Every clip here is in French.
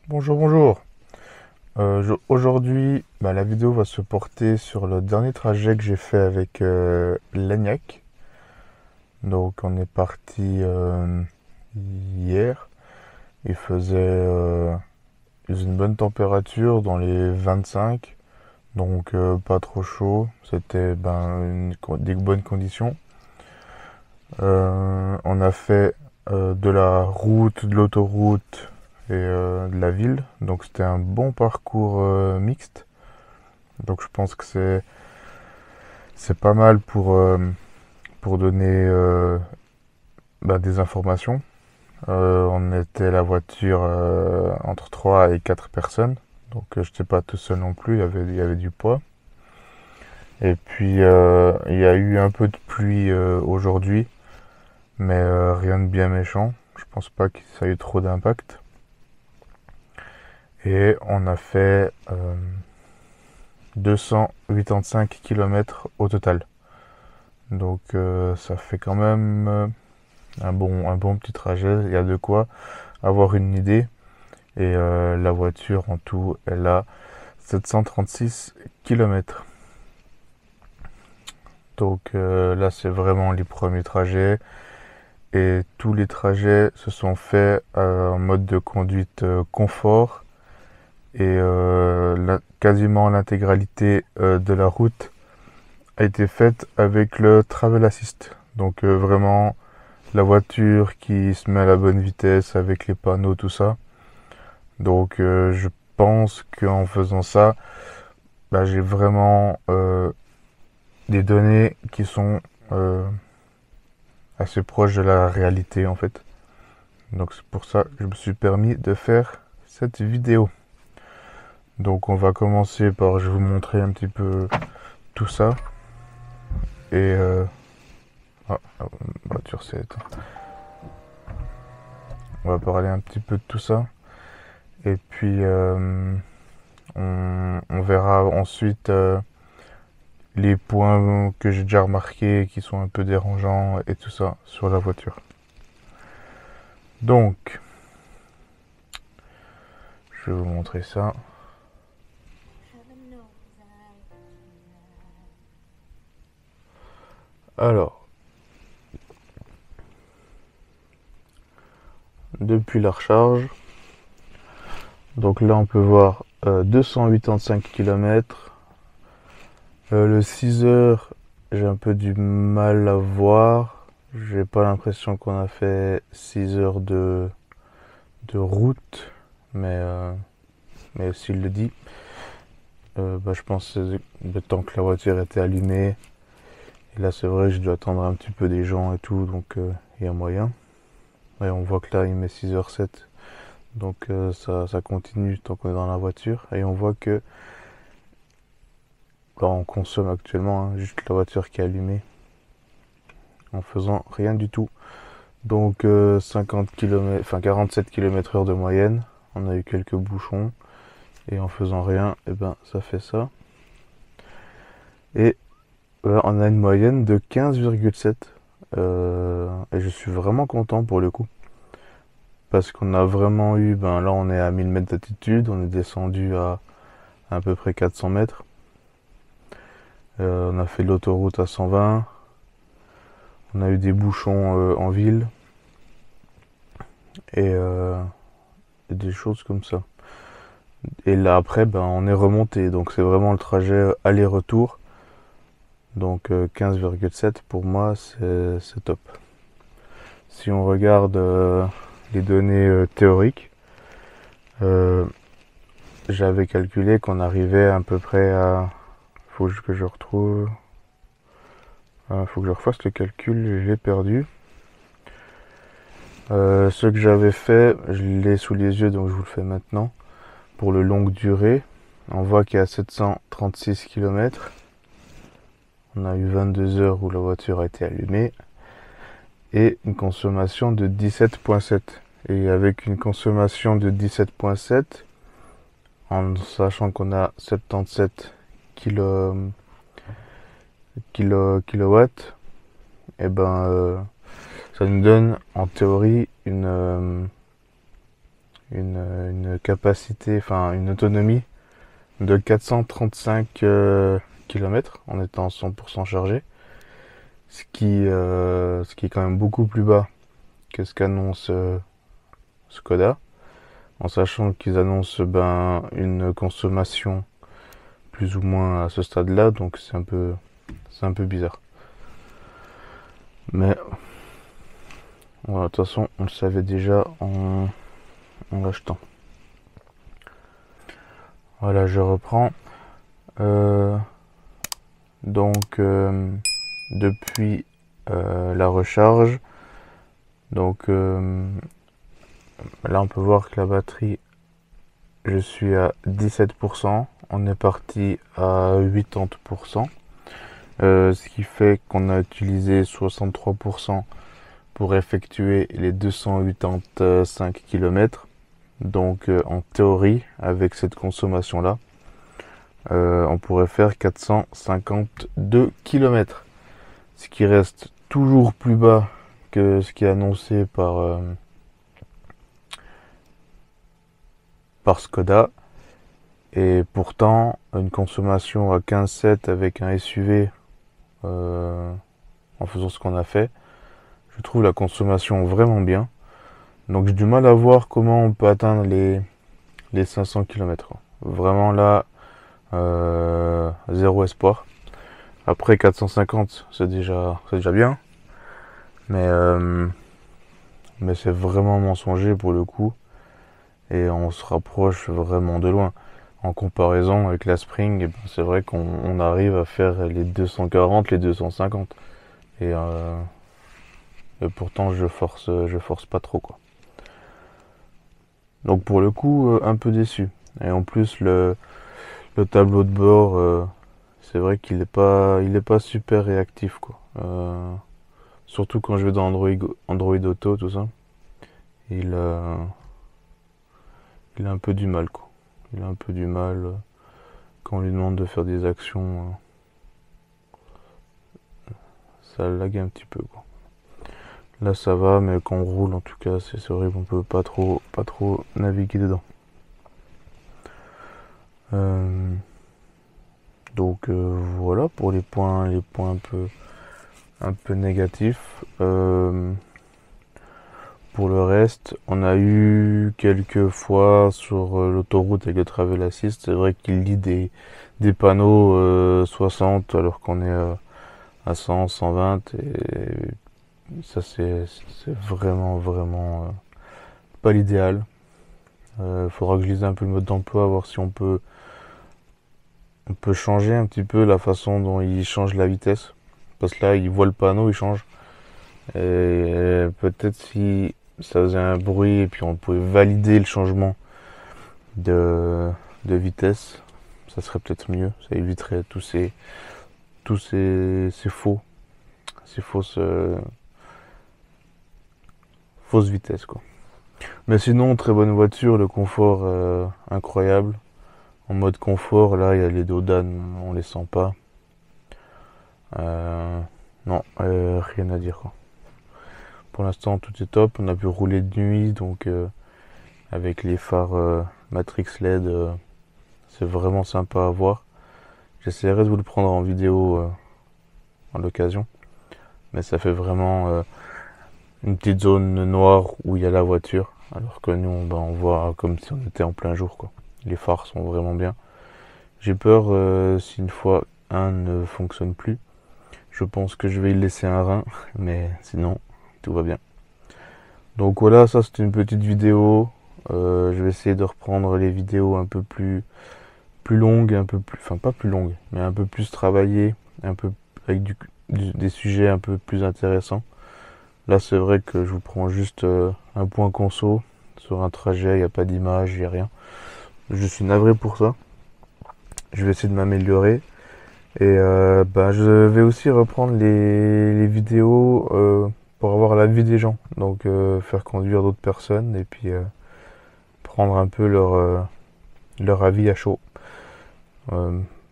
Bonjour, bonjour. Aujourd'hui, la vidéo va se porter sur le dernier trajet que j'ai fait avec l'ANIAC. Donc, on est parti hier. Il faisait une bonne température dans les 25, donc pas trop chaud. C'était des bonnes conditions. On a fait de la route, de l'autoroute et de la ville. Donc, c'était un bon parcours mixte. Donc je pense que c'est pas mal pour donner des informations. On était la voiture entre 3 et 4 personnes. Donc je n'étais pas tout seul non plus, il y avait du poids. Et puis il y a eu un peu de pluie aujourd'hui, mais rien de bien méchant. Je pense pas que ça ait eu trop d'impact. Et on a fait 285 km au total. Donc ça fait quand même un bon petit trajet. Il y a de quoi avoir une idée. Et la voiture en tout, elle a 736 km. Donc là, c'est vraiment les premiers trajets. Et tous les trajets se sont faits en mode de conduite confort. Et quasiment l'intégralité de la route a été faite avec le Travel Assist. Donc vraiment la voiture qui se met à la bonne vitesse avec les panneaux, tout ça. Donc je pense qu'en faisant ça, j'ai vraiment des données qui sont assez proches de la réalité en fait. Donc c'est pour ça que je me suis permis de faire cette vidéo. Donc on va commencer par, je vais vous montrer un petit peu tout ça. Et la voiture c'est éteint. On va parler un petit peu de tout ça. Et puis on verra ensuite les points que j'ai déjà remarqués qui sont un peu dérangeants et tout ça sur la voiture. Donc, je vais vous montrer ça. Alors, depuis la recharge, donc là on peut voir 285 km. Le 6 heures, j'ai un peu du mal à voir. J'ai pas l'impression qu'on a fait 6 heures de route, mais s'il le dit, je pense que c'est le temps que la voiture était allumée. Et là, c'est vrai, je dois attendre un petit peu des gens et tout, donc il y a moyen. Et on voit que là, il met 6h07. Donc ça continue tant qu'on est dans la voiture. Et on voit que on consomme actuellement juste la voiture qui est allumée en faisant rien du tout. Donc 50 km, enfin 47 km/h de moyenne. On a eu quelques bouchons. Et en faisant rien, ça fait ça. Et on a une moyenne de 15,7. Et je suis vraiment content pour le coup. Parce qu'on a vraiment eu, là on est à 1000 mètres d'altitude, on est descendu à peu près 400 mètres. On a fait de l'autoroute à 120. On a eu des bouchons en ville. Et des choses comme ça. Et là après, on est remonté. Donc c'est vraiment le trajet aller-retour. Donc 15,7 pour moi, c'est top. Si on regarde les données théoriques, j'avais calculé qu'on arrivait à peu près à... Faut que je retrouve... faut que je refasse le calcul, je l'ai perdu. Ce que j'avais fait, je l'ai sous les yeux, donc je vous le fais maintenant. Pour le longue durée, on voit qu'il y a 736 km. On a eu 22 heures où la voiture a été allumée. Et une consommation de 17,7. Et avec une consommation de 17,7, en sachant qu'on a 77 kilowatts, et ça nous donne en théorie une capacité, enfin une autonomie de 435 km en étant 100% chargé, ce qui est quand même beaucoup plus bas que ce qu'annonce Skoda, en sachant qu'ils annoncent une consommation plus ou moins à ce stade-là, donc c'est un peu bizarre. Mais voilà, de toute façon, on le savait déjà en l'achetant. Voilà, je reprends. Euh, depuis la recharge, donc là on peut voir que la batterie, je suis à 17%, on est parti à 80%, ce qui fait qu'on a utilisé 63% pour effectuer les 285 km. Donc en théorie, avec cette consommation-là, on pourrait faire 452 km, ce qui reste toujours plus bas que ce qui est annoncé par Skoda. Et pourtant, une consommation à 15,7 avec un SUV, en faisant ce qu'on a fait, je trouve la consommation vraiment bien. Donc j'ai du mal à voir comment on peut atteindre les 500 km. Vraiment là, zéro espoir. Après 450, c'est déjà bien. Mais c'est vraiment mensonger pour le coup. Et on se rapproche vraiment de loin. En comparaison avec la Spring, eh ben, c'est vrai qu'on arrive à faire les 240, les 250. Et pourtant je force pas trop quoi. Donc pour le coup, un peu déçu. Et en plus le tableau de bord, c'est vrai il est pas super réactif quoi. Surtout quand je vais dans Android Auto, tout ça, il a, il a un peu du mal quoi. Il a un peu du mal quand on lui demande de faire des actions, ça lag un petit peu quoi. Là ça va, mais quand on roule en tout cas, c'est horrible, on peut pas trop naviguer dedans. Euh, voilà pour les points un peu négatifs. Pour le reste, on a eu quelques fois sur l'autoroute avec le Travel Assist, c'est vrai qu'il lit des panneaux 60 alors qu'on est à 100, 120 et ça c'est vraiment pas l'idéal. Faudra que je lise un peu le mode d'emploi, voir si on peut changer un petit peu la façon dont il change la vitesse. Parce que là, il voit le panneau, il change. Et peut-être si ça faisait un bruit et puis on pouvait valider le changement de vitesse, ça serait peut-être mieux. Ça éviterait tous ces fausses vitesses, quoi. Mais sinon, très bonne voiture, le confort incroyable. En mode confort, là, il y a les dos d'âne, on les sent pas. Euh, non, rien à dire, quoi. Pour l'instant, tout est top. On a pu rouler de nuit, donc avec les phares Matrix LED, c'est vraiment sympa à voir. J'essaierai de vous le prendre en vidéo en l'occasion, mais ça fait vraiment une petite zone noire où il y a la voiture, alors que nous, on voit comme si on était en plein jour, quoi. Les phares sont vraiment bien. J'ai peur si une fois un ne fonctionne plus. Je pense que je vais y laisser un rein, mais sinon, tout va bien. Donc voilà, ça c'est une petite vidéo. Je vais essayer de reprendre les vidéos un peu plus longues, un peu plus, enfin pas plus longues, mais un peu plus travaillées, un peu avec des sujets un peu plus intéressants. Là c'est vrai que je vous prends juste un point conso sur un trajet, il n'y a pas d'image, il n'y a rien. Je suis navré pour ça. Je vais essayer de m'améliorer. Et je vais aussi reprendre les vidéos pour avoir l'avis des gens. Donc faire conduire d'autres personnes et puis prendre un peu leur avis à chaud.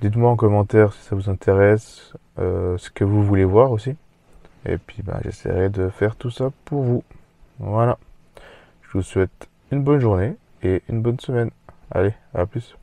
Dites-moi en commentaire si ça vous intéresse, ce que vous voulez voir aussi. Et puis j'essaierai de faire tout ça pour vous. Voilà. Je vous souhaite une bonne journée et une bonne semaine. Allez, à plus.